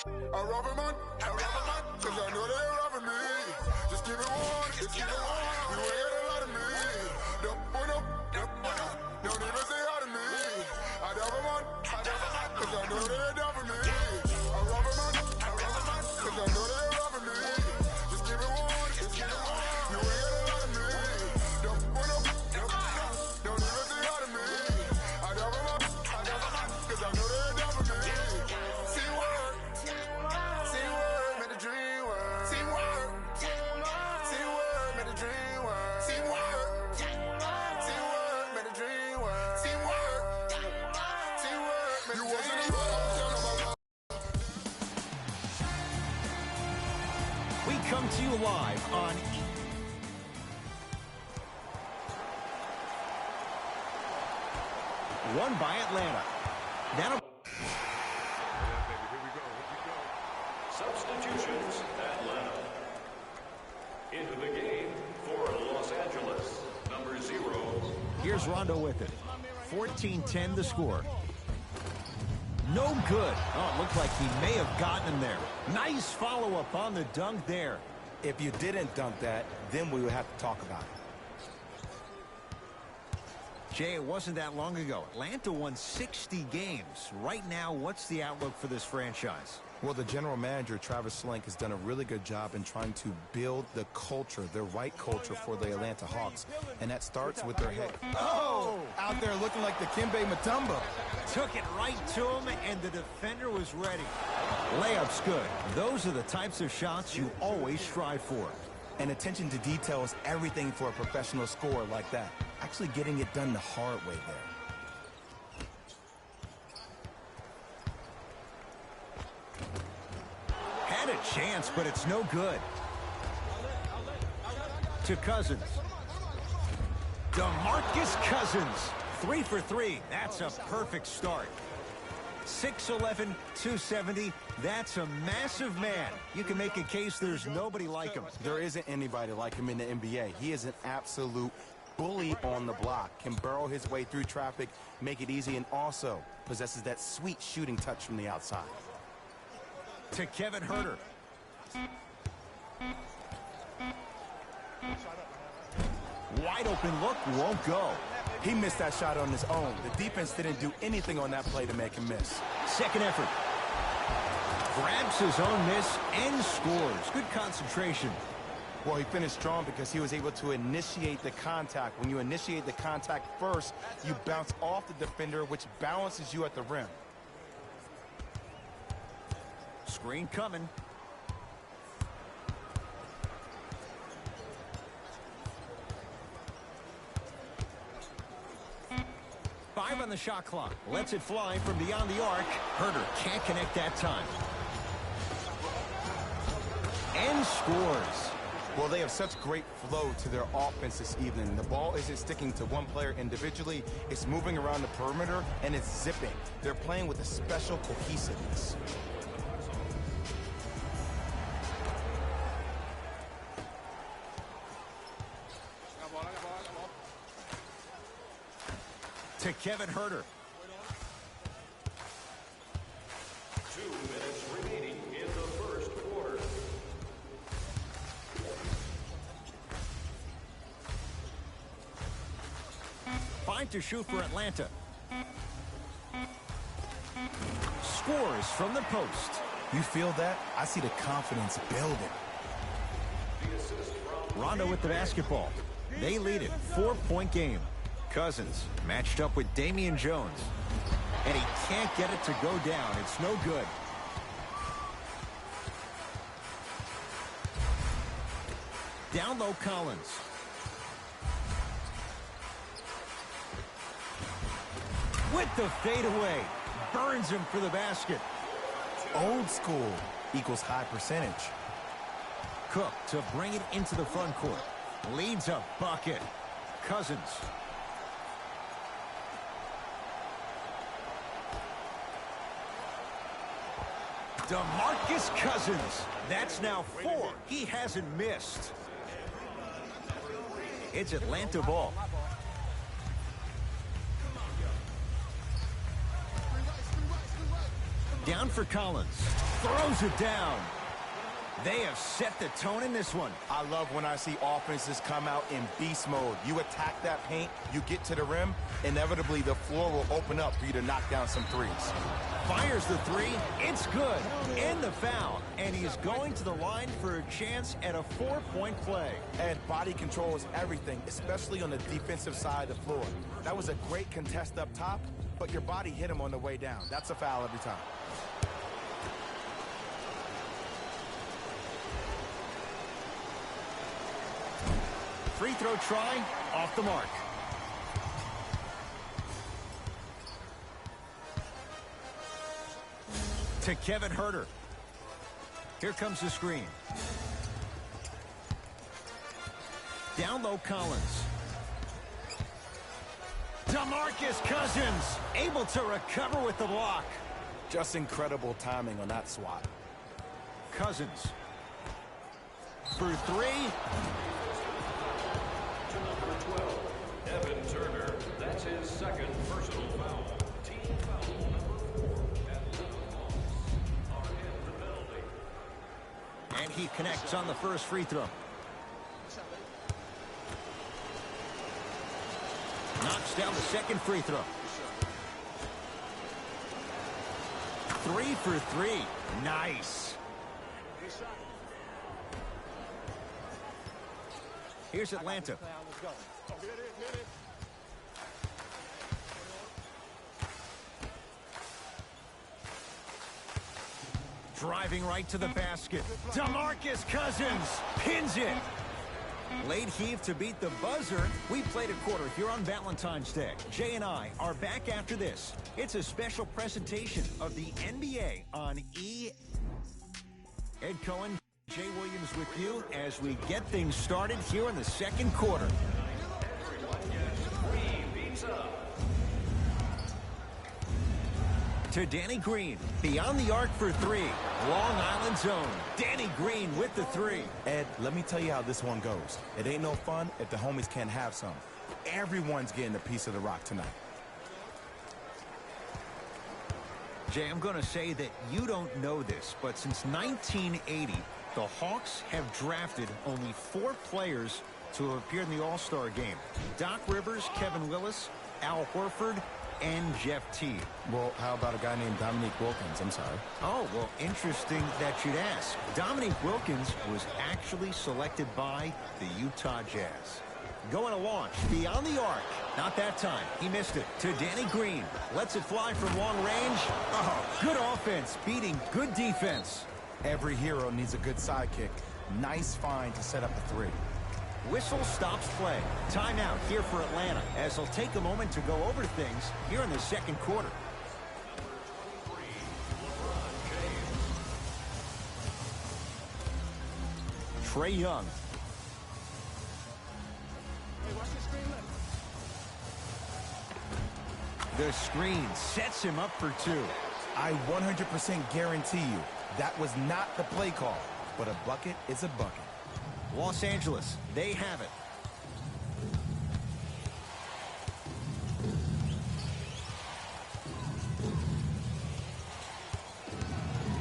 I rob a man, cause I know they robbing me. Just give it one, just give it one. You ain't got a lot of me. Don't even say hi to me. I rob a man, cause I know they robbing me. I rob a man, cause I know they robbing me. Just give it one, just give it one. You ain't got a lot of me. Don't even say hi to me. I rob a man, cause I know they robbing me. See word. Teamwork made the dream work. Teamwork. Teamwork made the dream work. Teamwork. Teamwork made the dream work. Teamwork. Teamwork made the dream work. We come to you live on won by Atlanta. That'll Substitutions, Atlanta. Into the game for Los Angeles, number 0. Here's Rondo with it. 14-10 the score. No good. Oh, it looked like he may have gotten him there. Nice follow-up on the dunk there. If you didn't dunk that, then we would have to talk about it. Jay, it wasn't that long ago. Atlanta won 60 games. Right now, what's the outlook for this franchise? Well, the general manager, Travis Slank, has done a really good job in trying to build the culture, the right culture for the Atlanta Hawks. And that starts with their head. Oh! Out there looking like the Kimbe Mutombo. Took it right to him, and the defender was ready. Layup's good. Those are the types of shots you always strive for. And attention to detail is everything for a professional scorer like that. Actually getting it done the hard way there. Had a chance, but it's no good. To Cousins. DeMarcus Cousins. 3 for 3. That's a perfect start. 6'11", 270. That's a massive man. You can make a case there's nobody like him. There isn't anybody like him in the NBA. He is an absolute bully on the block. Can burrow his way through traffic, make it easy, and also possesses that sweet shooting touch from the outside. To Kevin Huerter. Wide open look, won't go. He missed that shot on his own. The defense didn't do anything on that play to make him miss. Second effort. Grabs his own miss and scores. Good concentration. Well, he finished strong because he was able to initiate the contact. When you initiate the contact first, you bounce off the defender, which balances you at the rim. Screen coming. Five on the shot clock. Lets it fly from beyond the arc. Huerter can't connect that time. And scores. Well, they have such great flow to their offense this evening. The ball isn't sticking to one player individually. It's moving around the perimeter, and it's zipping. They're playing with a special cohesiveness. To Kevin Huerter. 2 minutes remaining in the first quarter. Fine to shoot for Atlanta. Scores from the post. You feel that? I see the confidence building. Rondo with the basketball. They lead it. 4-point game. Cousins matched up with Damian Jones. And he can't get it to go down. It's no good. Down low, Collins. With the fadeaway. Burns him for the basket. Old school equals high percentage. Cook to bring it into the front court. Leads a bucket. Cousins. DeMarcus Cousins. That's now 4. He hasn't missed. It's Atlanta ball. Down for Collins. Throws it down. They have set the tone in this one. I love when I see offenses come out in beast mode. You attack that paint, you get to the rim, inevitably the floor will open up for you to knock down some threes. Fires the three. It's good. And the foul. And he's going to the line for a chance at a 4-point play. And body control is everything, especially on the defensive side of the floor. That was a great contest up top, but your body hit him on the way down. That's a foul every time. Free throw try, off the mark. To Kevin Huerter. Here comes the screen. Down low, Collins. DeMarcus Cousins able to recover with the block. Just incredible timing on that swat. Cousins for three. To number 12, Evan Turner. That's his second personal foul. Team foul number 4. Atlanta Hawks are in the penalty. And he connects on the first free throw. Knocks down the second free throw. 3 for 3. Nice. Here's Atlanta. Driving right to the basket. DeMarcus Cousins pins it. Late heave to beat the buzzer. We played a quarter here on Valentine's Day. Jay and I are back after this. It's a special presentation of the NBA on E. Ed Cohen, Jay Williams with you as we get things started here in the second quarter. Everyone gets 3 beats up. To Danny Green, beyond the arc for 3. Long Island zone. Danny Green with the 3. Ed, let me tell you how this one goes. It ain't no fun if the homies can't have some. Everyone's getting a piece of the rock tonight. Jay, I'm going to say that you don't know this, but since 1980, the Hawks have drafted only 4 players to have appeared in the All-Star game. Doc Rivers, Kevin Willis, Al Horford, and Jeff Teague. Well, how about a guy named Dominique Wilkins? I'm sorry. Oh, well, interesting that you'd ask. Dominique Wilkins was actually selected by the Utah Jazz. Going to launch beyond the arc. Not that time. He missed it. To Danny Green. Lets it fly from long range. Oh, good offense beating good defense. Every hero needs a good sidekick. Nice find to set up a 3. Whistle stops play. Timeout here for Atlanta as they'll take a moment to go over things here in the second quarter. Number 23, LeBron James. Trae Young. The screen sets him up for 2. I 100% guarantee you that was not the play call, but a bucket is a bucket. Los Angeles, they have it.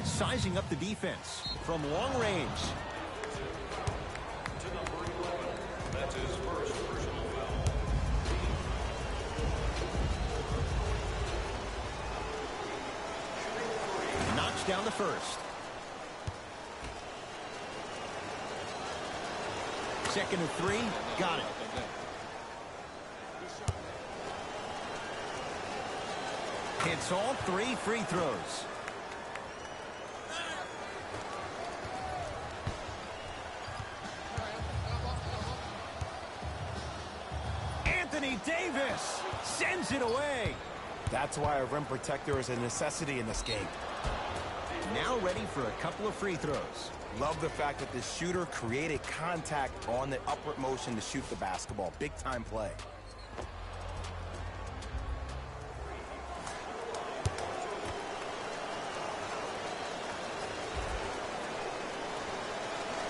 Sizing up the defense from long range. To number 11. That's his first personal foul. Knocks down the first. Second and 3, got it. Hits all 3 free throws. Anthony Davis sends it away. That's why a rim protector is a necessity in this game. Now ready for a couple of free throws. Love the fact that the shooter created contact on the upward motion to shoot the basketball. Big time play.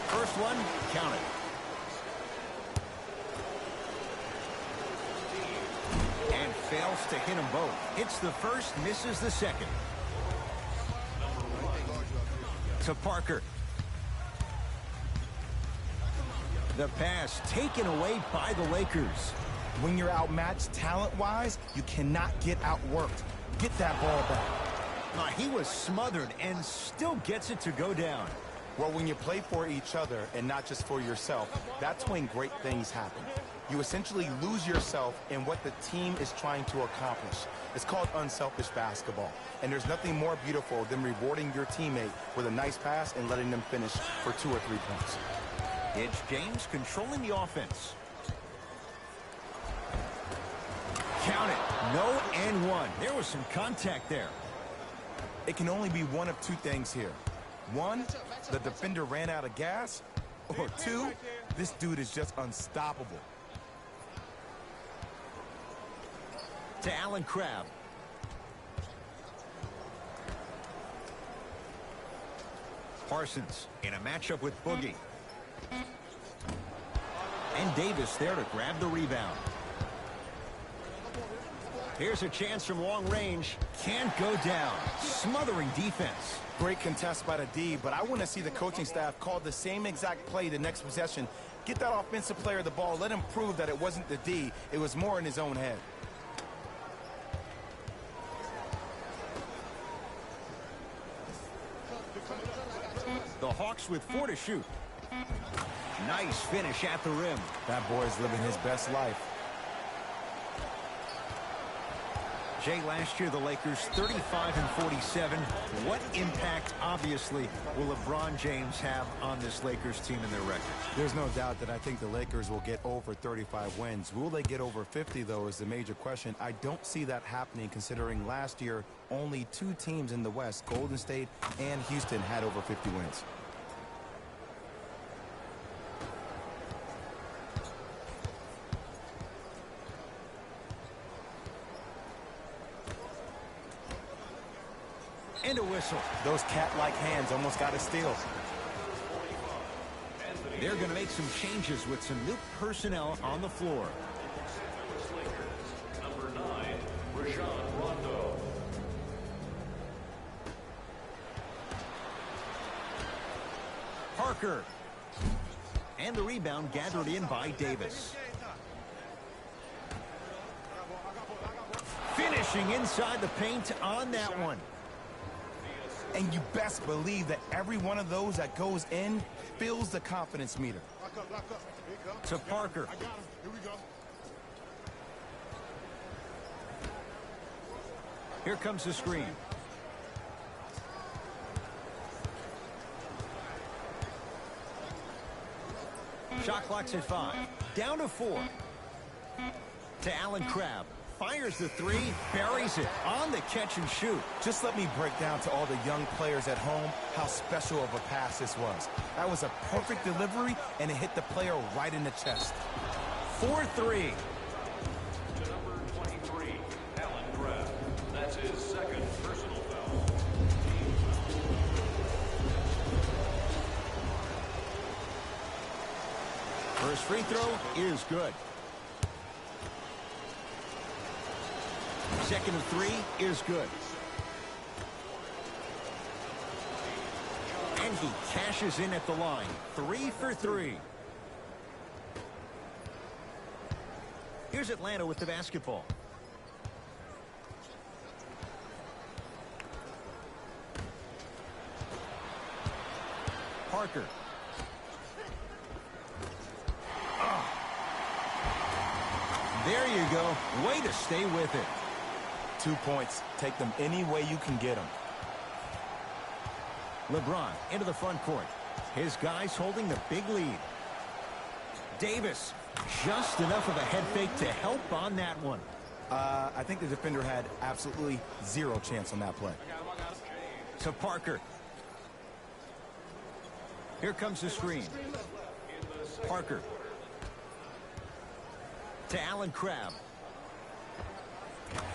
First one, count it. And fails to hit them both. Hits the first, misses the second. To Parker. The pass taken away by the Lakers. When you're outmatched talent-wise, you cannot get outworked. Get that ball back. He was smothered and still gets it to go down. Well, when you play for each other and not just for yourself, that's when great things happen. You essentially lose yourself in what the team is trying to accomplish. It's called unselfish basketball. And there's nothing more beautiful than rewarding your teammate with a nice pass and letting them finish for 2 or 3 points. It's James controlling the offense. Count it. No and one. There was some contact there. It can only be one of 2 things here. 1, the defender ran out of gas. Or 2, this dude is just unstoppable. To Allen Crabbe. Parsons in a matchup with Boogie. And Davis there to grab the rebound. Here's a chance from long range. Can't go down. Smothering defense. Great contest by the D, but I want to see the coaching staff call the same exact play the next possession. Get that offensive player the ball. Let him prove that it wasn't the D. It was more in his own head. The Hawks with 4 to shoot. Nice finish at the rim. That boy's living his best life. Jay, last year the Lakers 35 and 47. What impact, obviously, will LeBron James have on this Lakers team and their record? There's no doubt that I think the Lakers will get over 35 wins. Will they get over 50, though, is the major question. I don't see that happening, considering last year only 2 teams in the West, Golden State and Houston, had over 50 wins. And a whistle. Those cat-like hands almost got a steal. They're going to make some changes with some new personnel on the floor. Number 9, Rajon Rondo. Parker. And the rebound gathered in by Davis. Finishing inside the paint on that one. And you best believe that every one of those that goes in fills the confidence meter. To Parker. Here comes the screen. Shot clock's at 5. Down to 4. To Allen Crabbe. Fires the 3, buries it on the catch and shoot. Just let me break down to all the young players at home how special of a pass this was. That was a perfect delivery, and it hit the player right in the chest. 4-3. To number 23, Allen Crabbe. That's his 2nd personal foul. First free throw is good. Second of 3 is good. And he cashes in at the line. 3 for 3. Here's Atlanta with the basketball. Parker. There you go. Way to stay with it. 2 points. Take them any way you can get them. LeBron into the front court. His guys holding the big lead. Davis, just enough of a head fake to help on that one. I think the defender had absolutely 0 chance on that play. To Parker. Here comes the screen. Parker. To Allen Crabbe.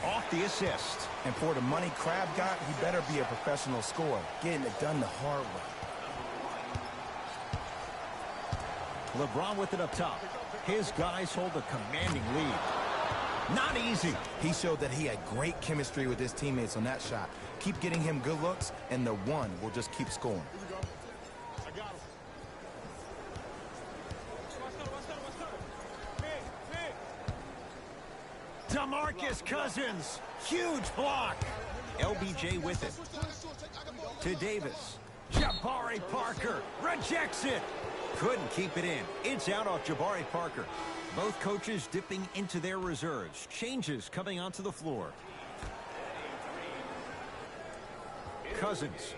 Off the assist. And for the money Crabbe got, he better be a professional scorer, getting it done the hard way. LeBron with it up top. His guys hold a commanding lead. Not easy. He showed that he had great chemistry with his teammates on that shot. Keep getting him good looks, and the one will just keep scoring. DeMarcus Cousins, huge block. LBJ with it. To Davis. Jabari Parker rejects it. Couldn't keep it in. It's out off Jabari Parker. Both coaches dipping into their reserves. Changes coming onto the floor. Cousins.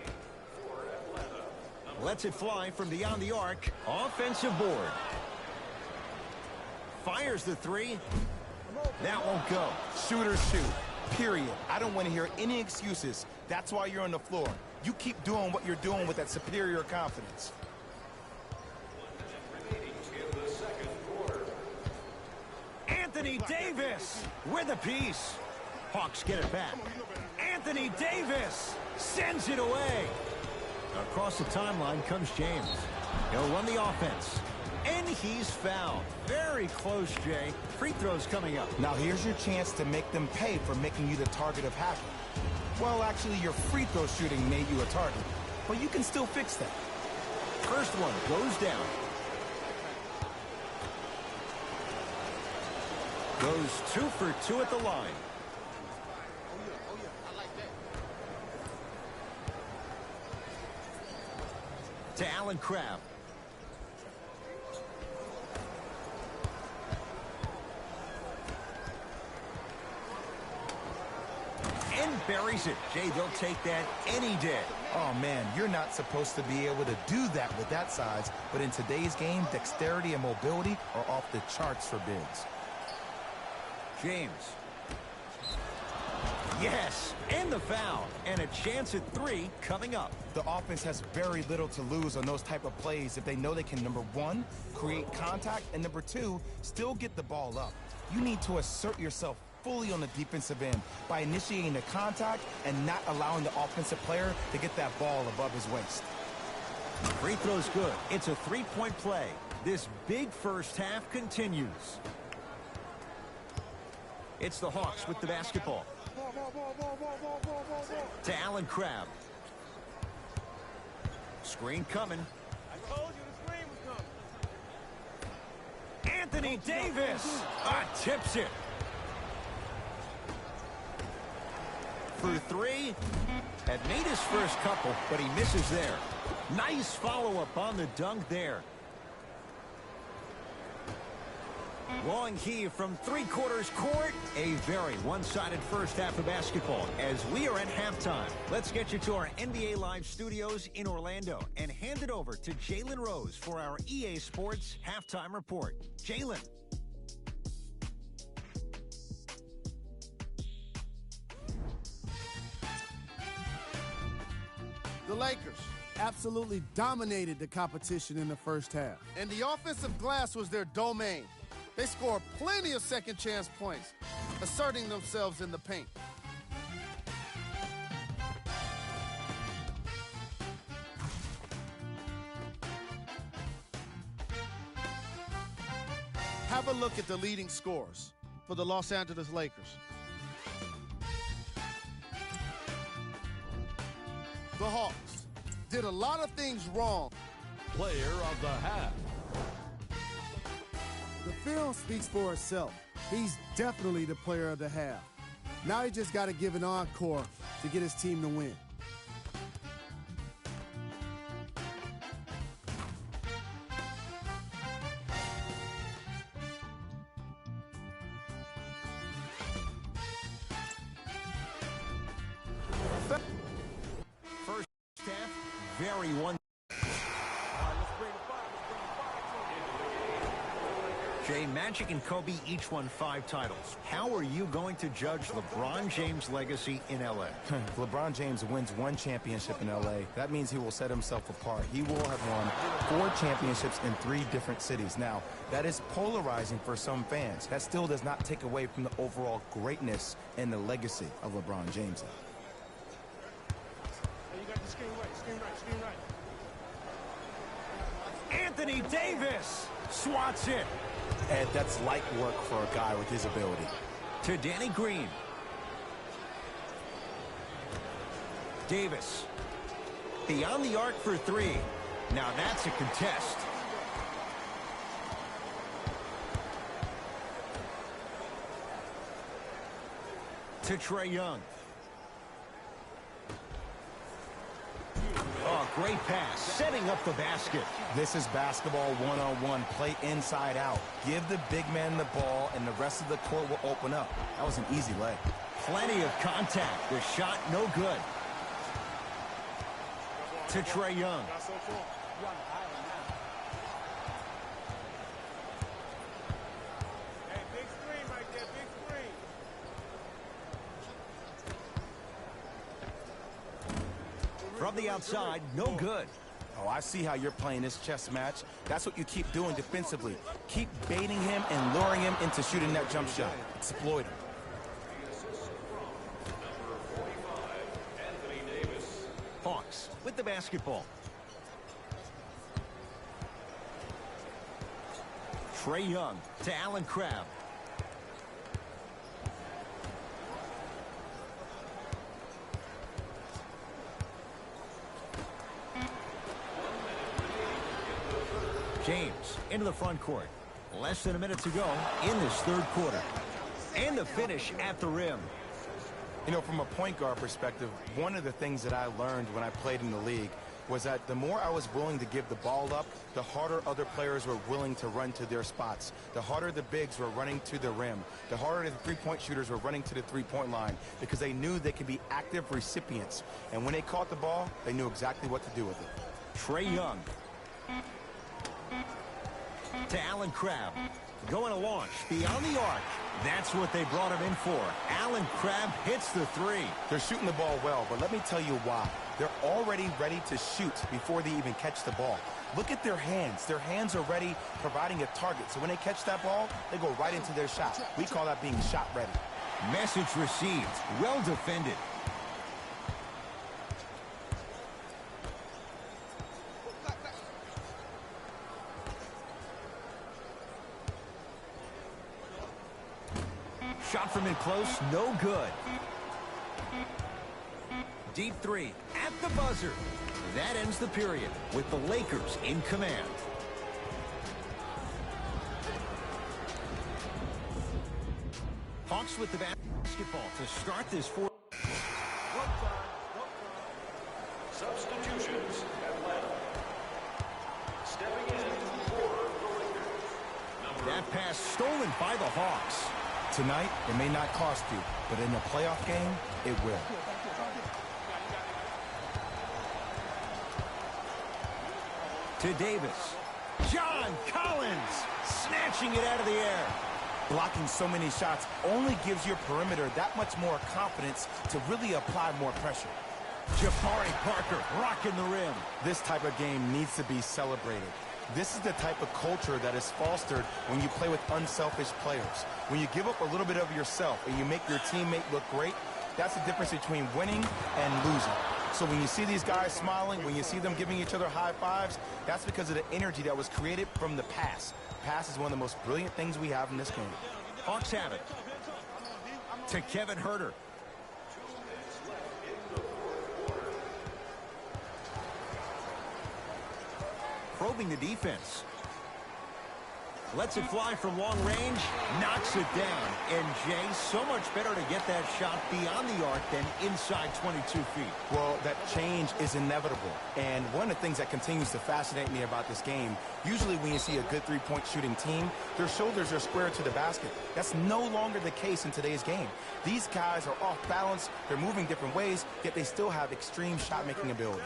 Lets it fly from beyond the arc. Offensive board. Fires the three. That won't go. Shooters shoot. Period. I don't want to hear any excuses. That's why you're on the floor. You keep doing what you're doing with that superior confidence. Anthony Davis with a piece. Hawks get it back. Anthony Davis sends it away. Across the timeline comes James. He'll run the offense. And he's fouled. Very close, Jay. Free throws coming up. Now here's your chance to make them pay for making you the target of hacking. Well, actually, your free throw shooting made you a target. But you can still fix that. First one goes down. Goes 2 for 2 at the line. To Allen Crabbe. And buries it. Jay, they'll take that any day. Oh, man, you're not supposed to be able to do that with that size. But in today's game, dexterity and mobility are off the charts for bigs. James. Yes, and the foul. And a chance at 3 coming up. The offense has very little to lose on those type of plays if they know they can, number 1, create contact, and number 2, still get the ball up. You need to assert yourself fully on the defensive end by initiating the contact and not allowing the offensive player to get that ball above his waist. Free throw's good. It's a 3-point play. This big first half continues. It's the Hawks with the basketball. To Allen Crabbe. Screen coming. I told you the screen was coming. Anthony Davis tips it. For 3. Had made his first couple, but he misses there. Nice follow-up on the dunk there. Long heave from 3/4 court. A very one-sided first half of basketball as we are at halftime. Let's get you to our NBA Live studios in Orlando and hand it over to Jalen Rose for our EA Sports halftime report. Jalen. The Lakers absolutely dominated the competition in the first half. And the offensive glass was their domain. They scored plenty of second-chance points, asserting themselves in the paint. Have a look at the leading scorers for the Los Angeles Lakers. The Hawks did a lot of things wrong. Player of the half. The film speaks for itself. He's definitely the player of the half. Now he just got to give an encore to get his team to win. First half, very one. Jay, Magic and Kobe each won 5 titles. How are you going to judge LeBron James' legacy in L.A.? If LeBron James wins 1 championship in L.A., that means he will set himself apart. He will have won 4 championships in 3 different cities. Now, that is polarizing for some fans. That still does not take away from the overall greatness and the legacy of LeBron James. You got the screen right. Anthony Davis swats it. And that's light work for a guy with his ability. To Danny Green. Davis. Beyond the arc for three. Now that's a contest. To Trae Young. Oh, great pass. Setting up the basket. This is basketball one-on-one. Play inside out. Give the big man the ball, and the rest of the court will open up. That was an easy lay. Plenty of contact. The shot no good. To Trae Young. Hey, big screen right there, big screen. From the outside, no good. Oh, I see how you're playing this chess match. That's what you keep doing defensively. Keep baiting him and luring him into shooting that jump shot. Exploit him. Hawks with the basketball. Trae Young to Allen Crabbe. James into the front court. Less than a minute to go in this third quarter. And the finish at the rim. You know, from a point guard perspective, one of the things that I learned when I played in the league was that the more I was willing to give the ball up, the harder other players were willing to run to their spots. The harder the bigs were running to the rim. The harder the three-point shooters were running to the three-point line because they knew they could be active recipients. And when they caught the ball, they knew exactly what to do with it. Trae Young. To Allen Crabbe. Going to launch beyond the arc. That's what they brought him in for. Allen Crabbe hits the three. They're shooting the ball well, but let me tell you why. They're already ready to shoot before they even catch the ball. Look at their hands. Their hands are ready, providing a target. So when they catch that ball, they go right into their shot. We call that being shot ready. Message received. Well defended. Shot from in close, no good. Deep three at the buzzer. That ends the period with the Lakers in command. Hawks with the basketball to start this fourth. Substitutions. Atlanta. Stepping in for the Lakers. That pass stolen by the Hawks. Tonight, it may not cost you, but in a playoff game, it will. To Davis. John Collins snatching it out of the air. Blocking so many shots only gives your perimeter that much more confidence to really apply more pressure. Jabari Parker rocking the rim. This type of game needs to be celebrated. This is the type of culture that is fostered when you play with unselfish players. When you give up a little bit of yourself and you make your teammate look great, that's the difference between winning and losing. So when you see these guys smiling, when you see them giving each other high fives, that's because of the energy that was created from the pass. Pass is one of the most brilliant things we have in this game. Hawks have it. To Kevin Huerter. Probing the defense. Lets it fly from long range, knocks it down. And Jay, so much better to get that shot beyond the arc than inside 22 feet. Well, that change is inevitable. And one of the things that continues to fascinate me about this game, usually when you see a good three-point shooting team, their shoulders are square to the basket. That's no longer the case in today's game. These guys are off balance, they're moving different ways, yet they still have extreme shot-making ability.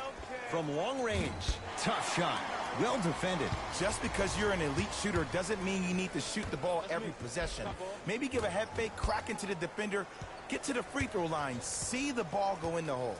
From long range, tough shot. Well defended. Just because you're an elite shooter doesn't mean you need to shoot the ball every possession. Maybe give a head fake, crack into the defender, get to the free throw line, see the ball go in the hole.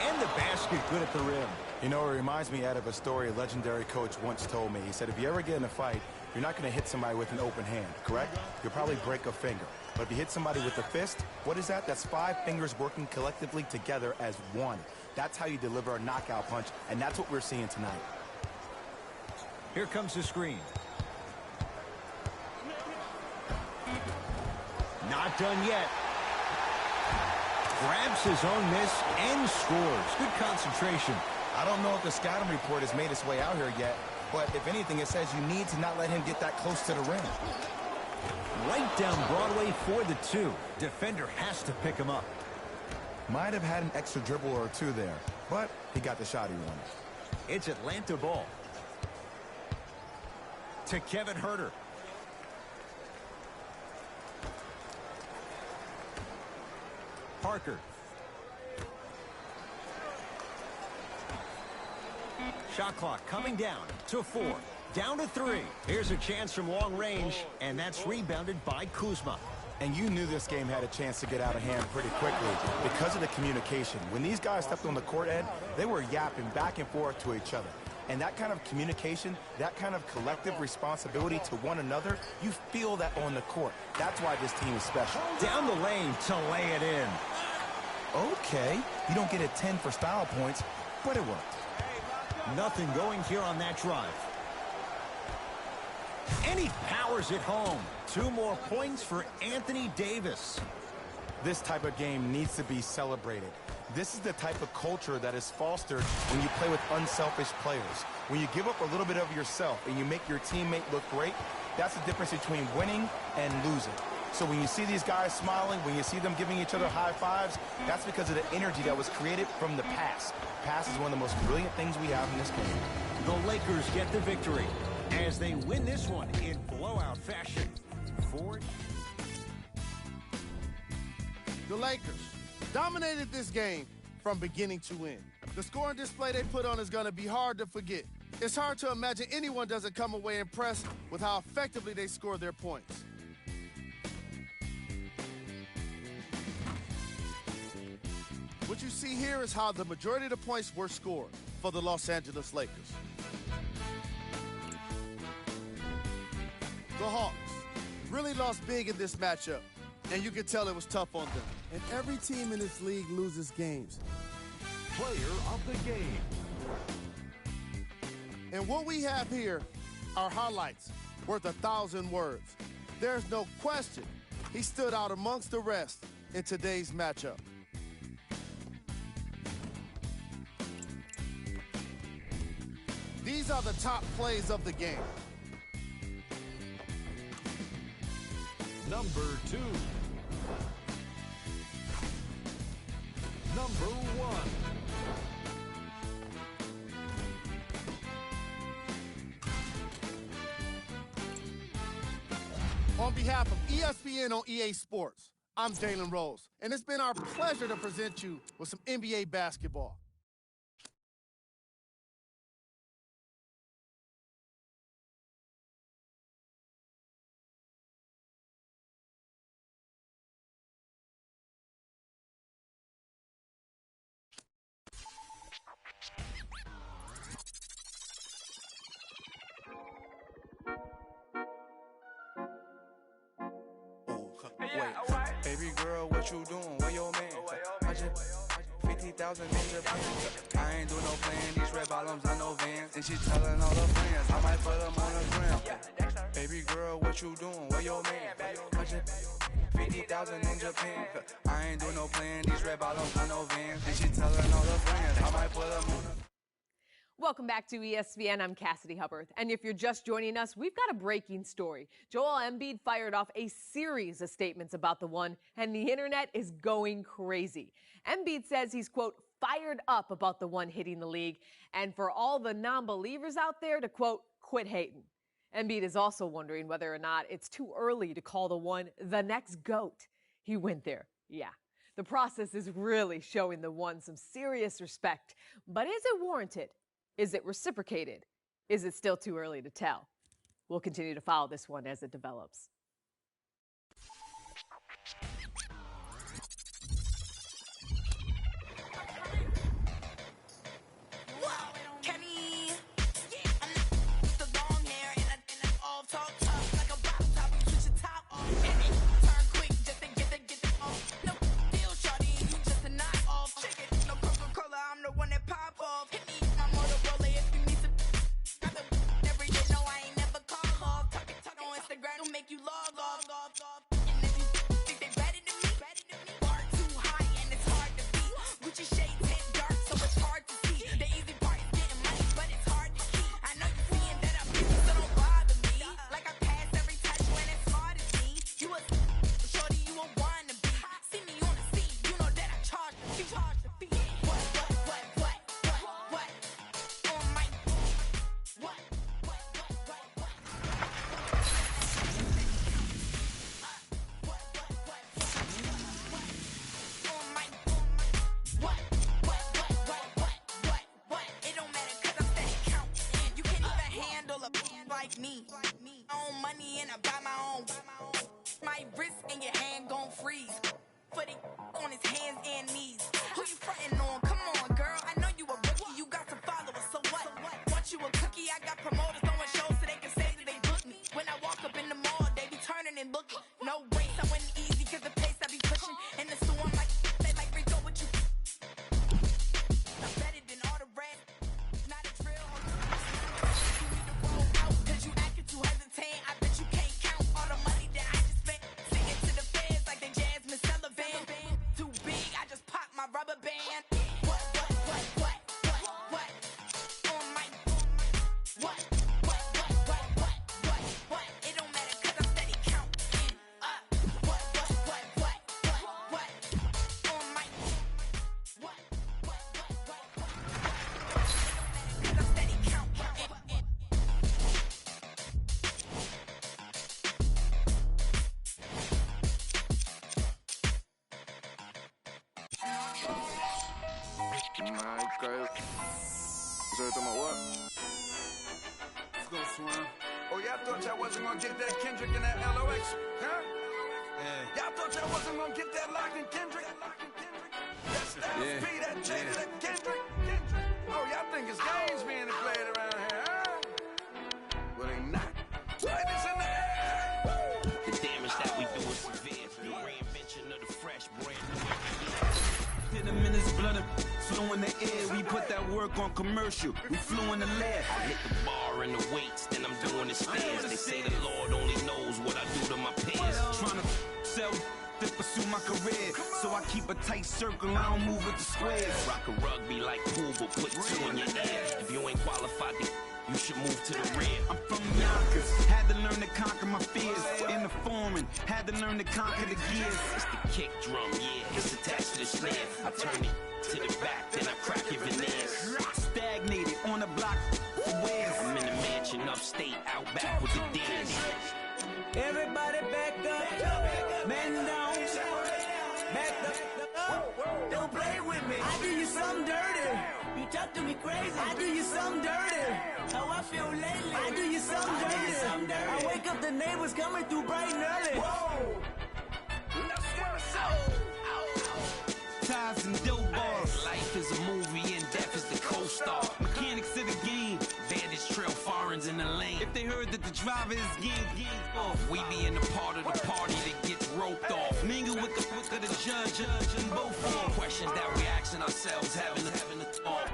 And the basket good at the rim. You know, it reminds me of a story a legendary coach once told me. He said, if you ever get in a fight, you're not going to hit somebody with an open hand, correct? You'll probably break a finger. But if you hit somebody with a fist, what is that? That's 5 fingers working collectively together as one. That's how you deliver a knockout punch, and that's what we're seeing tonight. Here comes the screen. Not done yet. Grabs his own miss and scores. Good concentration. I don't know if the scouting report has made its way out here yet, but if anything, it says you need to not let him get that close to the rim. Right down Broadway for the two. Defender has to pick him up. Might have had an extra dribble or two there, but he got the shot he wanted. It's Atlanta ball. To Kevin Herter. Parker. Shot clock coming down to 4. Down to 3. Here's a chance from long range, and that's rebounded by Kuzma. And you knew this game had a chance to get out of hand pretty quickly because of the communication. When these guys stepped on the court, Ed, they were yapping back and forth to each other. And that kind of communication, that kind of collective responsibility to one another, you feel that on the court. That's why this team is special. Down the lane to lay it in. Okay, you don't get a 10 for style points, but it worked. Nothing going here on that drive. And he powers it home. 2 more points for Anthony Davis. This type of game needs to be celebrated. This is the type of culture that is fostered when you play with unselfish players. When you give up a little bit of yourself and you make your teammate look great, that's the difference between winning and losing. So when you see these guys smiling, when you see them giving each other high fives, that's because of the energy that was created from the pass. Pass is one of the most brilliant things we have in this game. The Lakers get the victory as they win this one in blowout fashion. The Lakers dominated this game from beginning to end. The scoring display they put on is going to be hard to forget. It's hard to imagine anyone doesn't come away impressed with how effectively they score their points. What you see here is how the majority of the points were scored for the Los Angeles Lakers. The Hawks really lost big in this matchup, and you could tell it was tough on them. And every team in this league loses games. Player of the game. And what we have here are highlights worth 1,000 words. There's no question he stood out amongst the rest in today's matchup. These are the top plays of the game. Number 2. Number 1. On behalf of ESPN on EA Sports, I'm Dalen Rose, and it's been our pleasure to present you with some NBA basketball. Baby girl, what you doing? Where your man? I just 50,000 in Japan. I ain't do no plan. These red bottoms, I know Vans. And she telling all her friends, I might put them on the gram. Baby girl, what you doing? Where your man? I just 50,000 in Japan. I ain't do no plan. These red bottoms, I know Vans. And she telling all her friends, I might put them on the. Welcome back to ESPN. I'm Cassidy Hubbard. And if you're just joining us, we've got a breaking story. Joel Embiid fired off a series of statements about the one, and the internet is going crazy. Embiid says he's, quote, fired up about the one hitting the league, and for all the non-believers out there to, quote, quit hating. Embiid is also wondering whether or not it's too early to call the one the next GOAT. He went there. Yeah. The process is really showing the one some serious respect. But is it warranted? Is it reciprocated? Is it still too early to tell? We'll continue to follow this one as it develops. Make you love I buy my own. My wrist and your hand gon' freeze. For the on his hands and knees. Who you frontin' on? Come on, girl. I know you a rookie. You got some followers, so what? Want you a cookie? I got promoters throwing shows so they can say that they booked me. When I walk up in the mall, they be turning and looking. No way, I went easy cause the pace I be pushing. And the store I'm like, they like Rico, what you? I'm better than all the rest. Not a drill. You need to roll out cause you acting too hesitant. I bet you can't count all the money that I just spent. Singing to the fans like they Jasmine Sullivan. Too big, I just popped my rubber band. What? On my what? It don't matter cause I'm steady counting up. What? On my what? Cause I'm steady counting. Let's go, Swan. Oh, y'all thought y'all wasn't gonna get that Kendrick and that LOX, huh? Yeah. Y'all thought y'all wasn't gonna get that Lock and Kendrick? That's that P, that J, that Kendrick. Oh, y'all think it's games being played around here, huh? Well, they not. Right, it's in the air. The damage that we do is severe. The reinvention of the fresh brand new. Hit him in his blood, flew in the air. We put that work on commercial. We flew in the lab. I hit the bar and the weights, then I'm doing the stairs. They say the Lord only knows what I do to my peers. Trying to sell to pursue my career. So I keep a tight circle, I don't move with the squares. Rock a rugby like pool, but put two in your ear. If you ain't qualified, you should move to the rear. I'm from Yonkers, had to learn to conquer my fears. In the foreign, had to learn to conquer the gears. It's the kick drum, yeah, it's attached to the snare. I turn it to the back, then I crack your veneers. Stagnated on the block for wears. I'm in a mansion upstate, out back with the D's. Everybody back up, man down, back up. Don't play with me. I do you something dirty. You talk to me crazy. I do you something dirty. How I feel lately. I do you something dirty. I wake up, the neighbors coming through bright and early. Whoa. Ties and dope bars. Life is a movie and death is the co-star. Mechanics of the game. Bandits trail foreigns in the lane. If they heard that the driver is gang off, we be in the part of the party that gets roped off. Mingle with the judge and both questions that we asking ourselves, having the thought.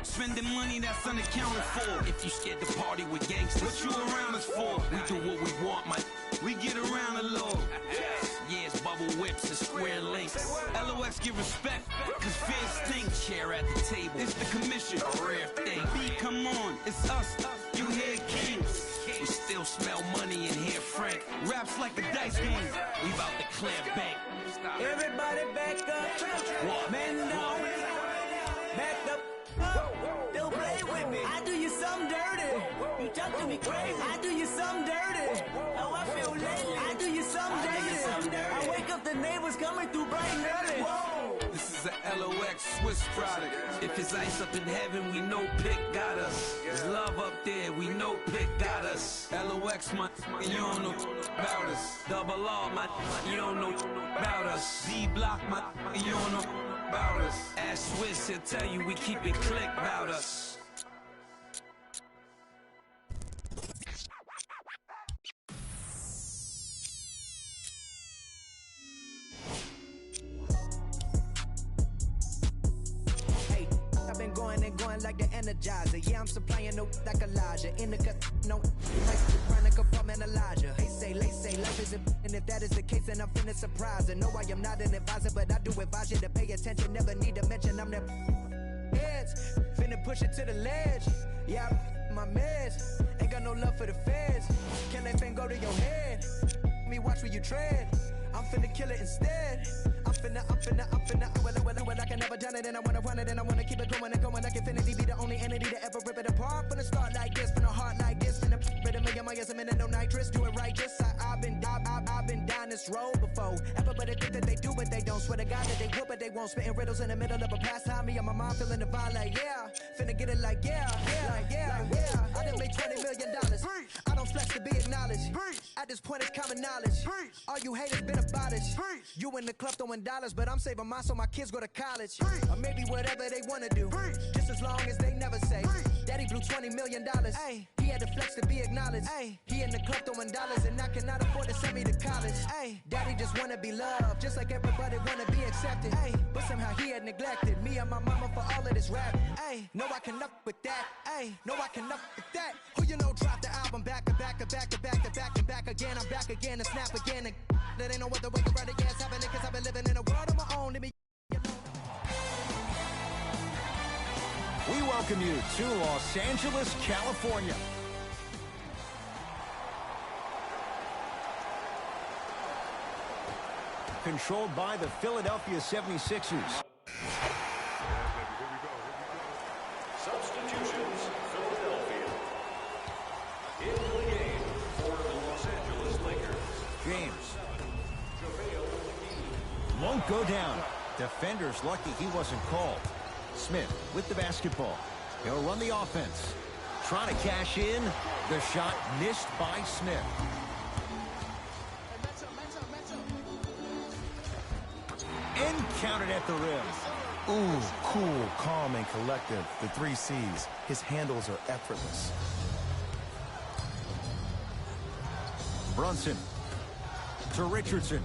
Spending money that's unaccounted for. If you scared to party with gangsters, what you around us for? We do what we want, man. We get around the law. Yeah, it's bubble whips and square links. LOX give respect, cause fear stink. Chair at the table, it's the commission. A rare thing. B, come on, it's us. You hear kings. We still smell money and hear Frank. Raps like the dice game. We about to clear bank. Everybody back up. What? Man down. Back up. Don't play with me. I do you something dirty. You talk to me crazy. I do you something dirty. How I feel lately. I do you something dirty. I wake up, the neighbors coming through bright and early. Whoa. This is a LOX Swiss product. If it's ice up in heaven, we know Pick got us. There's love up there, we know Pick got us. LOX, my you don't know about us. Double R, my you don't know about us. D-Block, my you don't know about us. Ask Swiss, he'll tell you we keep it click about us. I've been going and going like the Energizer. Yeah, I'm supplying no like Elijah. In the cut, no like Chronicle from an Elijah. They say, life is a and if that is the case, then I'm finna surprise her. No, I am not an advisor, but I do advise you to pay attention. Never need to mention I'm the heads. Finna push it to the ledge. Yeah, my meds. Ain't got no love for the feds. Can that thing go to your head? Me watch where you tread. I'm finna kill it instead. I'm finna, well, I can never done it, and I wanna run it, and I wanna keep it going and going like infinity. Be the only entity to ever rip it apart. From the start like this, from the heart like this, from the rip a million miles a minute, no nitrous, do it righteous. I've been down this road before. Everybody think that they do, but they don't. Swear to God that they would, but they won't. Spitting riddles in the middle of a pastime. Me and my mom feeling the vibe like, yeah. Finna get it like yeah. I done made $20 million. I don't flex to be acknowledged. At this point, it's common knowledge. All you haters been abolished. You in the club throwing dollars, but I'm saving mine so my kids go to college. Or maybe whatever they wanna do. Just as long as they never say, Daddy blew $20 million. Ay, he had to flex to be acknowledged. Ay, he in the club throwing dollars and I cannot afford to send me to college. Ay, Daddy just wanna be loved, just like everybody wanna be accepted. Ay, but somehow he had neglected me and my mama for all of this rap. Ay, no, I can up with that. Ay, no, I can up with that. Who you know dropped the album back to back to back to back to back and back again. I'm back again and snap again. And that ain't no other way to write again. It's happening cause I've been living in a world of my own. Let me. We welcome you to Los Angeles, California. Controlled by the Philadelphia 76ers. Substitutions, Philadelphia. Into the game for the Los Angeles Lakers. James. Won't go down. Defenders lucky he wasn't called. Smith with the basketball. He'll run the offense. Trying to cash in. The shot missed by Smith. And counted at the rim. Ooh, cool, calm, and collective. The 3 C's. His handles are effortless. Brunson to Richardson.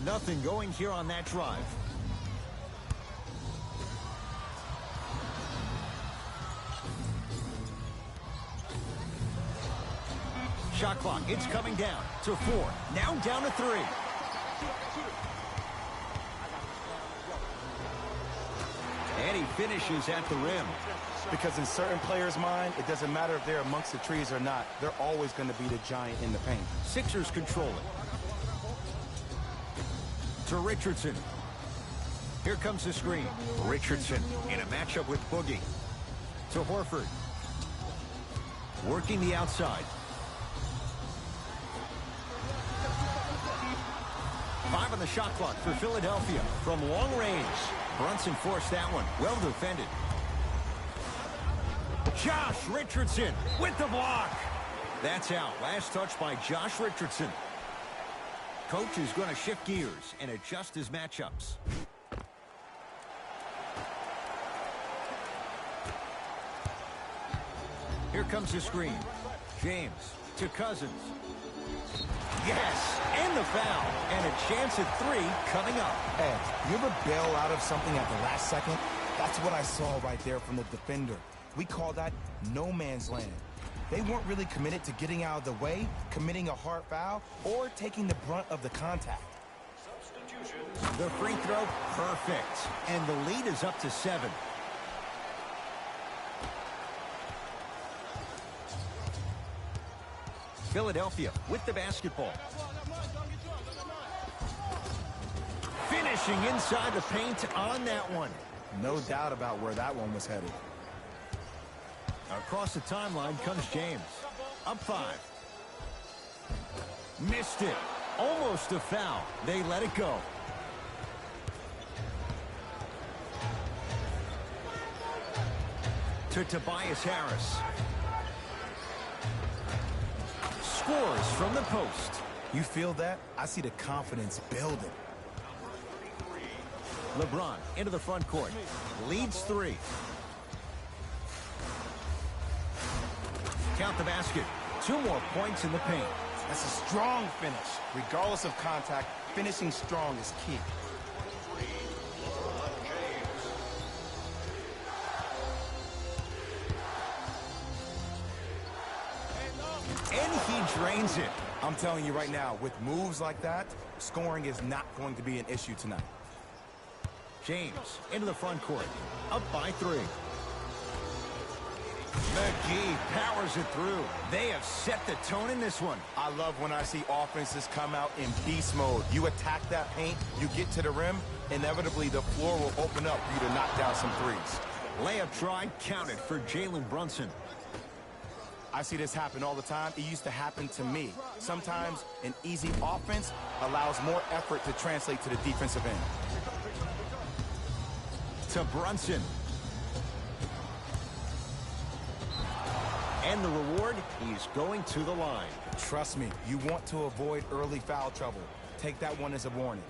Nothing going here on that drive. Shot clock, it's coming down to 4. Now down to 3. And he finishes at the rim. Because in certain players' mind, it doesn't matter if they're amongst the trees or not. They're always going to be the giant in the paint. Sixers control it. To Richardson. Here comes the screen. Richardson in a matchup with Boogie. To Horford. Working the outside. 5 on the shot clock for Philadelphia from long range. Brunson forced that one. Well defended. Josh Richardson with the block. That's out. Last touch by Josh Richardson. Coach is going to shift gears and adjust his matchups. Here comes the screen. James to Cousins. Yes, and the foul. And a chance at 3 coming up. Ed, you ever bail out of something at the last second? That's what I saw right there from the defender. We call that no man's land. They weren't really committed to getting out of the way, committing a hard foul, or taking the brunt of the contact. The free throw, perfect. And the lead is up to 7. Philadelphia with the basketball. Finishing inside the paint on that one. No doubt about where that one was headed. Across the timeline comes James. Up 5. Missed it. Almost a foul. They let it go. To Tobias Harris. Scores from the post. You feel that? I see the confidence building. LeBron into the front court. Leads 3. Count the basket. 2 more points in the paint. That's a strong finish. Regardless of contact, finishing strong is key. And he drains it. I'm telling you right now, with moves like that, scoring is not going to be an issue tonight. James into the front court. Up by 3. McGee powers it through. They have set the tone in this one. I love when I see offenses come out in beast mode. You attack that paint, you get to the rim, inevitably the floor will open up for you to knock down some threes. Layup tried, counted for Jalen Brunson. I see this happen all the time. It used to happen to me. Sometimes an easy offense allows more effort to translate to the defensive end. To Brunson. And the reward, he's going to the line. Trust me, you want to avoid early foul trouble. Take that one as a warning.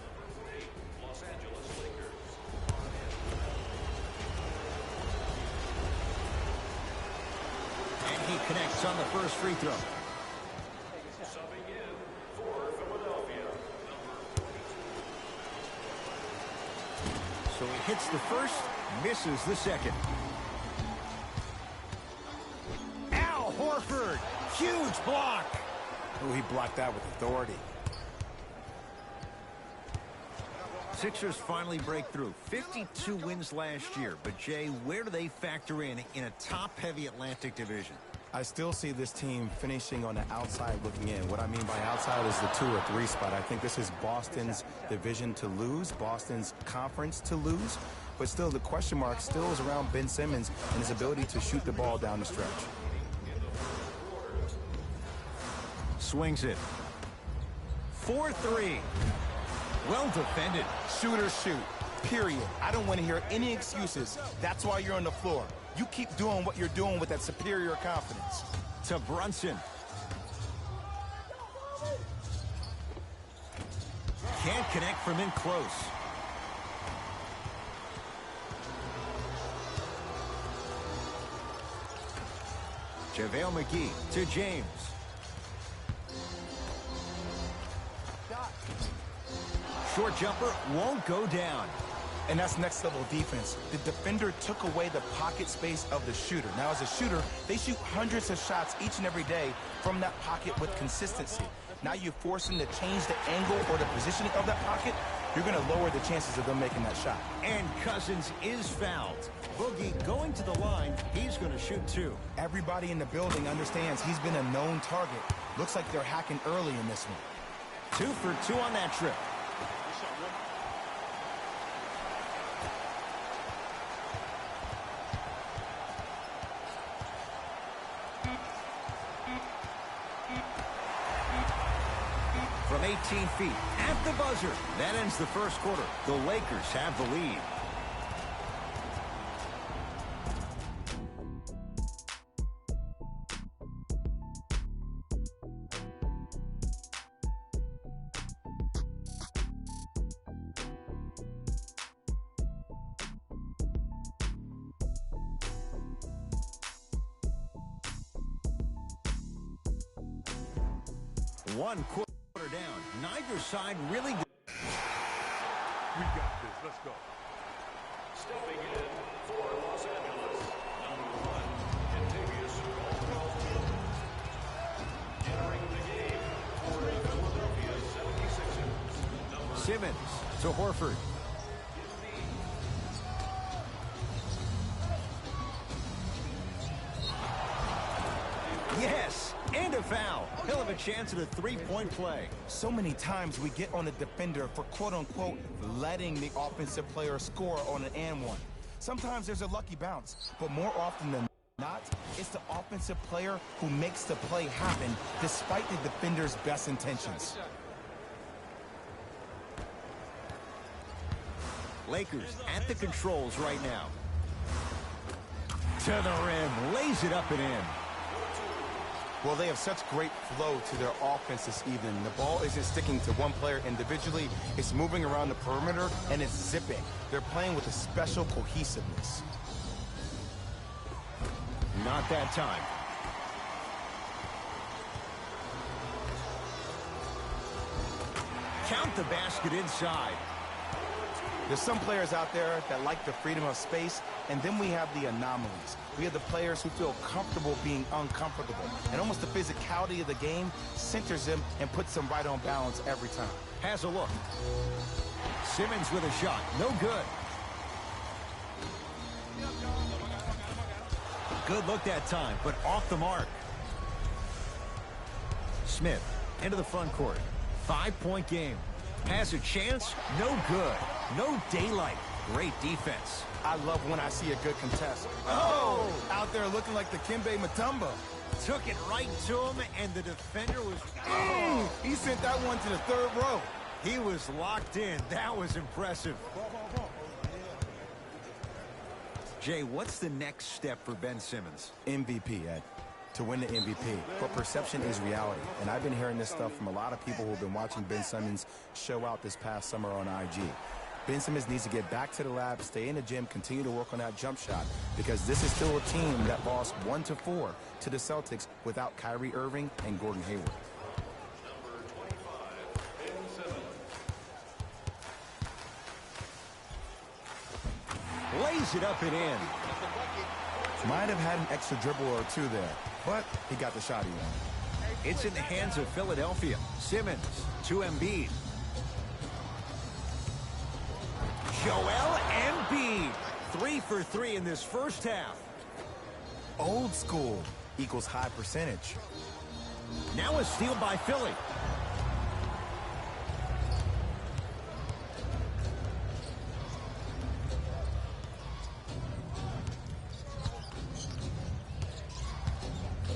Los Angeles Lakers. And he connects on the first free throw. Subbing in for Philadelphia, So he hits the first, misses the second. Al Horford, huge block. Oh, he blocked that with authority. Sixers finally break through. 52 wins last year. But, Jay, where do they factor in a top-heavy Atlantic division? I still see this team finishing on the outside looking in. What I mean by outside is the 2 or 3 spot. I think this is Boston's division to lose, Boston's conference to lose. But still, the question mark still is around Ben Simmons and his ability to shoot the ball down the stretch. Swings it. 4-3. Well defended. Shooters shoot, period. I don't want to hear any excuses. That's why you're on the floor. You keep doing what you're doing with that superior confidence. To Brunson. Can't connect from in close. JaVale McGee to James. Short jumper won't go down. And that's next level defense. The defender took away the pocket space of the shooter. Now, as a shooter, they shoot hundreds of shots each and every day from that pocket with consistency. Now you force them to change the angle or the positioning of that pocket, you're going to lower the chances of them making that shot. And Cousins is fouled. Boogie going to the line. He's going to shoot 2. Everybody in the building understands he's been a known target. Looks like they're hacking early in this one. 2 for 2 on that trip. From 18 feet at the buzzer. That ends the first quarter. The Lakers have the lead. One quarter down. Neither side really. We got this. Let's go. stepping in for Los Angeles, number 1, Kentavious Caldwell-Pope. Entering the game for the Philadelphia 76ers, number Simmons to Horford. Yes, and a foul. He'll have a chance at a three-point play. So many times we get on the defender for quote-unquote letting the offensive player score on an and one. Sometimes there's a lucky bounce, but more often than not, it's the offensive player who makes the play happen despite the defender's best intentions. Lakers at the controls right now. To the rim, lays it up and in. Well, they have such great flow to their offense this evening. The ball isn't sticking to one player individually. It's moving around the perimeter, and it's zipping. They're playing with a special cohesiveness. Not that time. Count the basket inside. There's some players out there that like the freedom of space, and then we have the anomalies. We have the players who feel comfortable being uncomfortable, and almost the physicality of the game centers them and puts them right on balance every time. Has a look. Simmons with a shot. No good. Good look that time, but off the mark. Smith into the front court. 5-point game. Has a chance. No good. No daylight. Great defense. I love when I see a good contest. Oh! Out there looking like the Kimbe Mutombo. Took it right to him, and the defender was... He sent that one to the third row. He was locked in. That was impressive. Jay, what's the next step for Ben Simmons? MVP, Ed. to win the MVP. But perception is reality. And I've been hearing this stuff from a lot of people who have been watching Ben Simmons show out this past summer on IG. Ben Simmons needs to get back to the lab, stay in the gym, continue to work on that jump shot, because this is still a team that lost 1-4 to the Celtics without Kyrie Irving and Gordon Hayward. Lays it up and in. Might have had an extra dribble or two there, but he got the shot he wanted. It's in the hands of Philadelphia. Simmons to Embiid. Joel Embiid, 3 for 3 in this first half. Old school equals high percentage. Now a steal by Philly.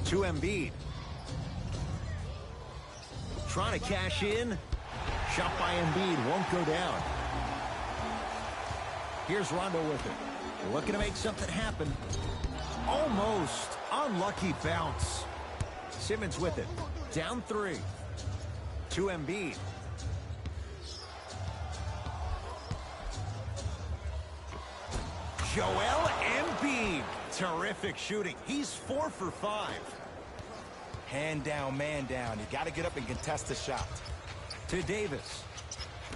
To Embiid. Trying to cash in. Shot by Embiid won't go down. Here's Rondo with it. Looking to make something happen. Almost. Unlucky bounce. Simmons with it. Down 3. To Embiid. Joel Embiid. Terrific shooting. He's 4 for 5. Hand down, man down. You got to get up and contest the shot. To Davis.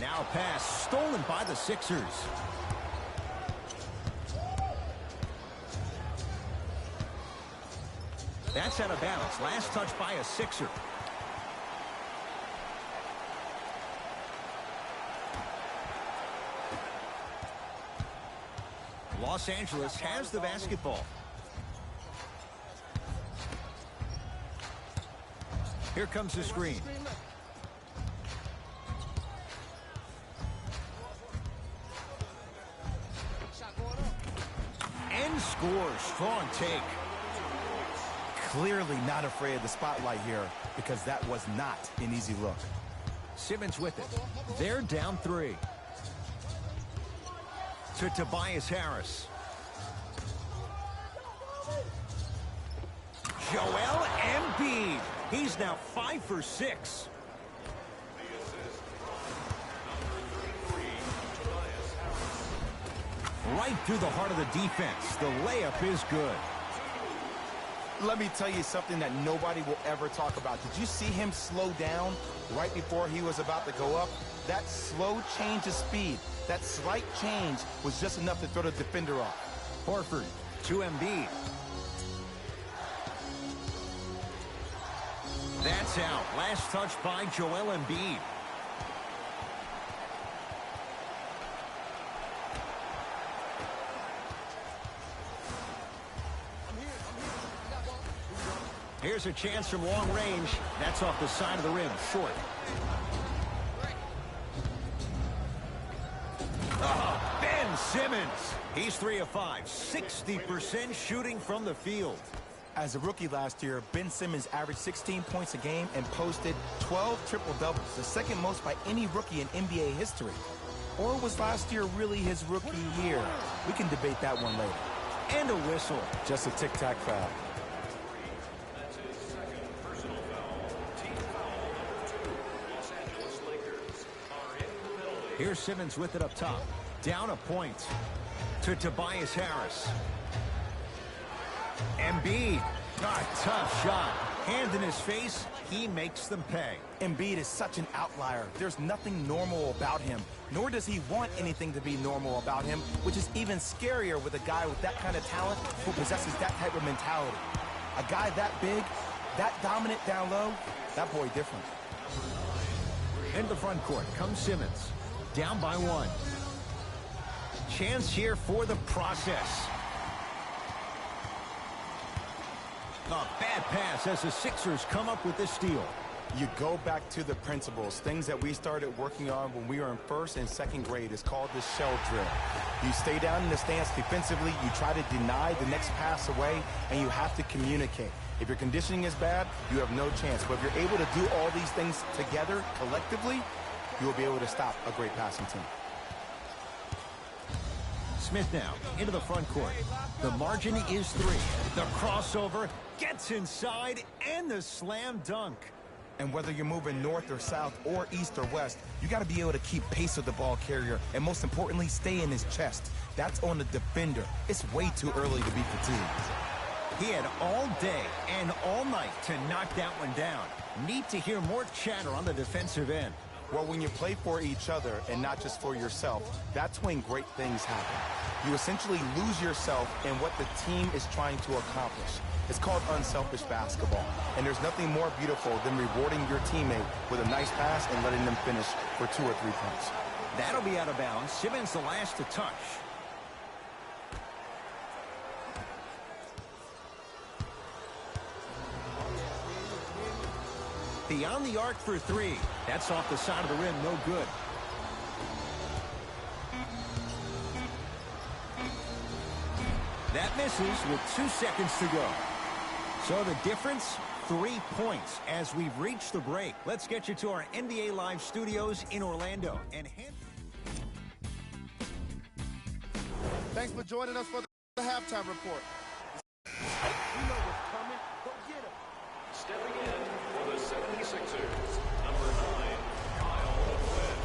Now pass stolen by the Sixers. That's out of bounds. Last touch by a Sixer. Los Angeles has the basketball. Here comes the screen. And scores. Strong take. Clearly not afraid of the spotlight here, because that was not an easy look. Simmons with it. They're down 3. To Tobias Harris. Joel Embiid. He's now 5 for 6. Right through the heart of the defense. The layup is good. Let me tell you something that nobody will ever talk about. Did you see him slow down right before he was about to go up? That slow change of speed, that slight change was just enough to throw the defender off. Horford to Embiid. That's out. Last touch by Joel Embiid. Here's a chance from long range. That's off the side of the rim. Short. Oh, Ben Simmons. He's 3 of 5. 60% shooting from the field. As a rookie last year, Ben Simmons averaged 16 points a game and posted 12 triple-doubles, the second most by any rookie in NBA history. Or was last year really his rookie year? We can debate that one later. And a whistle. Just a tic-tac foul. That's his second personal foul. Team foul number 2. Los Angeles Lakers are in the building. Here's Simmons with it up top. Down a point. To Tobias Harris. Embiid. Tough shot. Hand in his face. He makes them pay. Embiid is such an outlier. There's nothing normal about him, nor does he want anything to be normal about him, which is even scarier with a guy with that kind of talent who possesses that type of mentality. A guy that big, that dominant down low, that boy different. In the front court comes Simmons. Down by 1. Chance here for the process. A bad pass as the Sixers come up with this steal. You go back to the principles, things that we started working on when we were in first and second grade. It's called the shell drill. You stay down in the stance defensively, you try to deny the next pass away, and you have to communicate. If your conditioning is bad, you have no chance. But if you're able to do all these things together, collectively, you will be able to stop a great passing team. Smith now into the front court. The margin is 3. The crossover gets inside and the slam dunk. And whether you're moving north or south or east or west, you got to be able to keep pace with the ball carrier and most importantly, stay in his chest. That's on the defender. It's way too early to be fatigued. He had all day and all night to knock that one down. Need to hear more chatter on the defensive end. Well, when you play for each other and not just for yourself, that's when great things happen. You essentially lose yourself in what the team is trying to accomplish. It's called unselfish basketball. And there's nothing more beautiful than rewarding your teammate with a nice pass and letting them finish for 2 or 3 points. That'll be out of bounds. Simmons the last to touch. Beyond the arc for 3. That's off the side of the rim, no good. That misses with 2 seconds to go. So the difference, 3 points as we've reached the break. Let's get you to our NBA Live studios in Orlando. And Thanks for joining us for the halftime report. You know what's coming. Go get him. Stepping in for the 76ers, number 9, Kyle Quinn.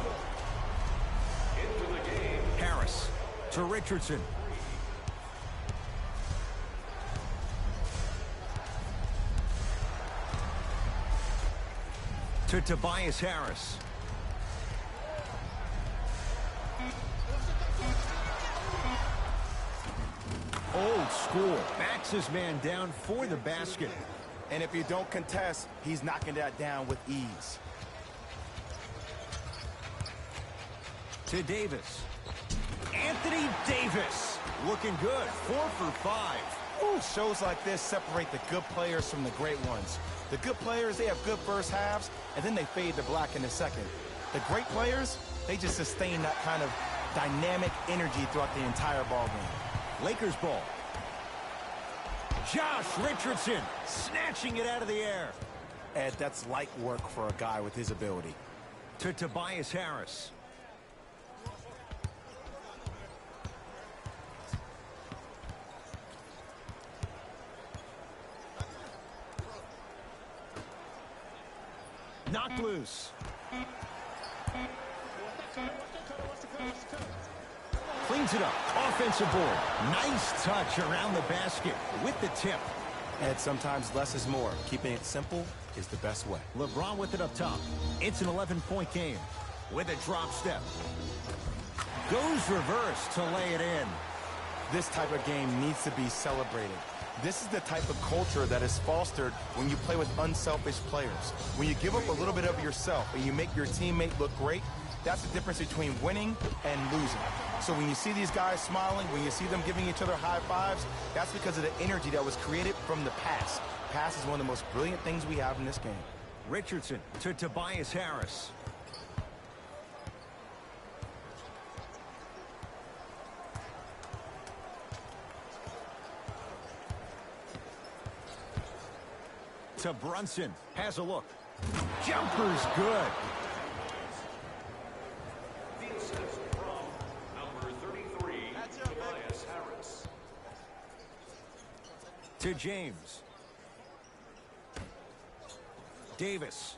Into the game, Harris to Richardson. To Tobias Harris. Old school. Backs his man down for the basket. And if you don't contest, he's knocking that down with ease. To Davis. Anthony Davis. Looking good. 4 for 5. Ooh, shows like this separate the good players from the great ones. The good players, they have good first halves, and then they fade to black in the second. The great players, they just sustain that kind of dynamic energy throughout the entire ball game. Lakers ball. Josh Richardson snatching it out of the air. Ed, that's light work for a guy with his ability. To Tobias Harris. Knocked loose. Cleans it up. Offensive board. Nice touch around the basket with the tip. Ed, sometimes less is more. Keeping it simple is the best way. LeBron with it up top. It's an 11-point game with a drop step. Goes reverse to lay it in. This type of game needs to be celebrated. This is the type of culture that is fostered when you play with unselfish players. When you give up a little bit of yourself and you make your teammate look great, that's the difference between winning and losing. So when you see these guys smiling, when you see them giving each other high fives, that's because of the energy that was created from the pass. Pass is one of the most brilliant things we have in this game. Richardson to Tobias Harris. To Brunson. Has a look. Jumper's good. the assist from number 33, Tobias Harris. To James. Davis.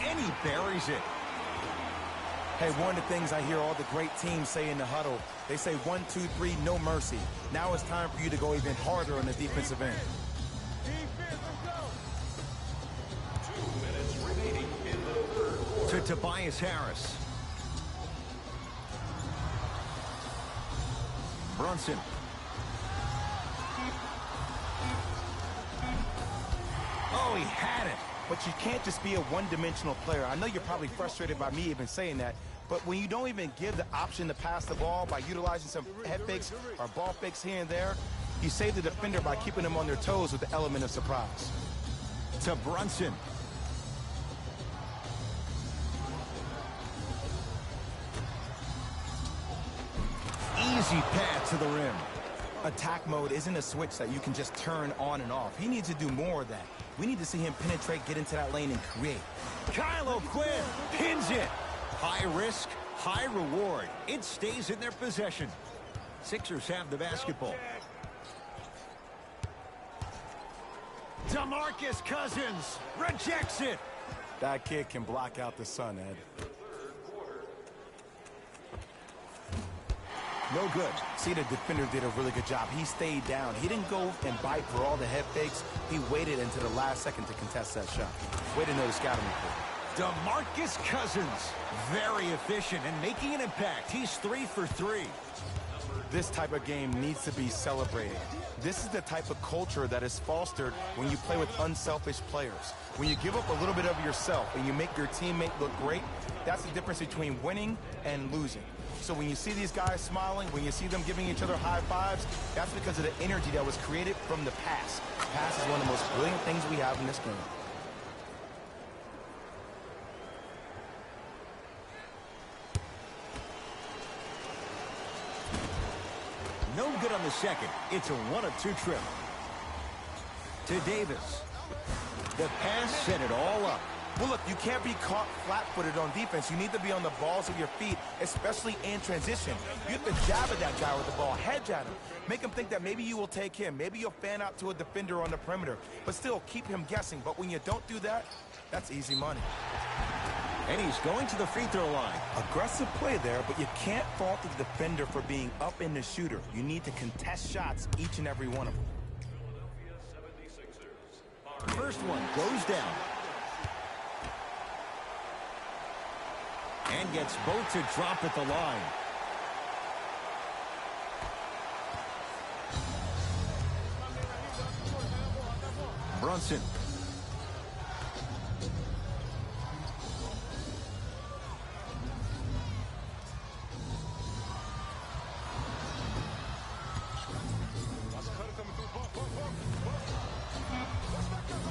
And he buries it. Hey, one of the things I hear all the great teams say in the huddle, they say 1, 2, 3, no mercy. Now it's time for you to go even harder on the defensive end. 2 minutes remaining in the third quarter. To Tobias Harris. Brunson. Oh, he had it. But you can't just be a one-dimensional player. I know you're probably frustrated by me even saying that, but when you don't even give the option to pass the ball by utilizing some head fakes or ball fakes here and there, you save the defender by keeping them on their toes with the element of surprise. To Brunson. Easy pass to the rim. Attack mode isn't a switch that you can just turn on and off. He needs to do more of that. We need to see him penetrate, get into that lane, and create. Kyle Quinn pins it. High risk, High reward. It stays in their possession. Sixers have the basketball. DeMarcus Cousins rejects it. That kid can block out the sun, Ed. No good. See, the defender did a really good job. He stayed down. He didn't go and bite for all the head fakes. He waited until the last second to contest that shot. Way to know the scouting report. DeMarcus Cousins, very efficient and making an impact. He's 3 for 3. This type of game needs to be celebrated. This is the type of culture that is fostered when you play with unselfish players. When you give up a little bit of yourself and you make your teammate look great, that's the difference between winning and losing. So when you see these guys smiling, when you see them giving each other high fives, that's because of the energy that was created from the pass. The pass is one of the most brilliant things we have in this game. No good on the second. It's a 1-of-2 trip. To Davis. The pass set it all up. Well, look, you can't be caught flat-footed on defense. You need to be on the balls of your feet, especially in transition. You have to jab at that guy with the ball, hedge at him. Make him think that maybe you will take him. Maybe you'll fan out to a defender on the perimeter, but still keep him guessing. But when you don't do that, that's easy money. And he's going to the free throw line. Aggressive play there, but you can't fault the defender for being up in the shooter. You need to contest shots, each and every one of them. First one goes down. And gets both to drop at the line. Brunson.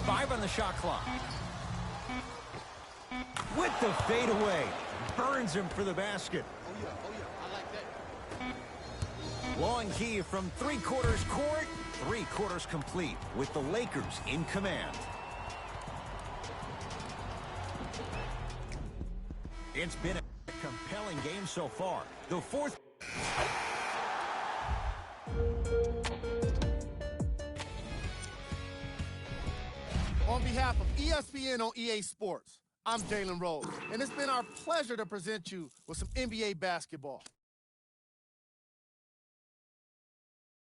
Five on the shot clock. With the fadeaway. Burns him for the basket. Long key from three-quarters court. Three-quarters complete with the Lakers in command. It's been a compelling game so far. The fourth. On behalf of ESPN on EA Sports, I'm Jalen Rose, and it's been our pleasure to present you with some NBA basketball.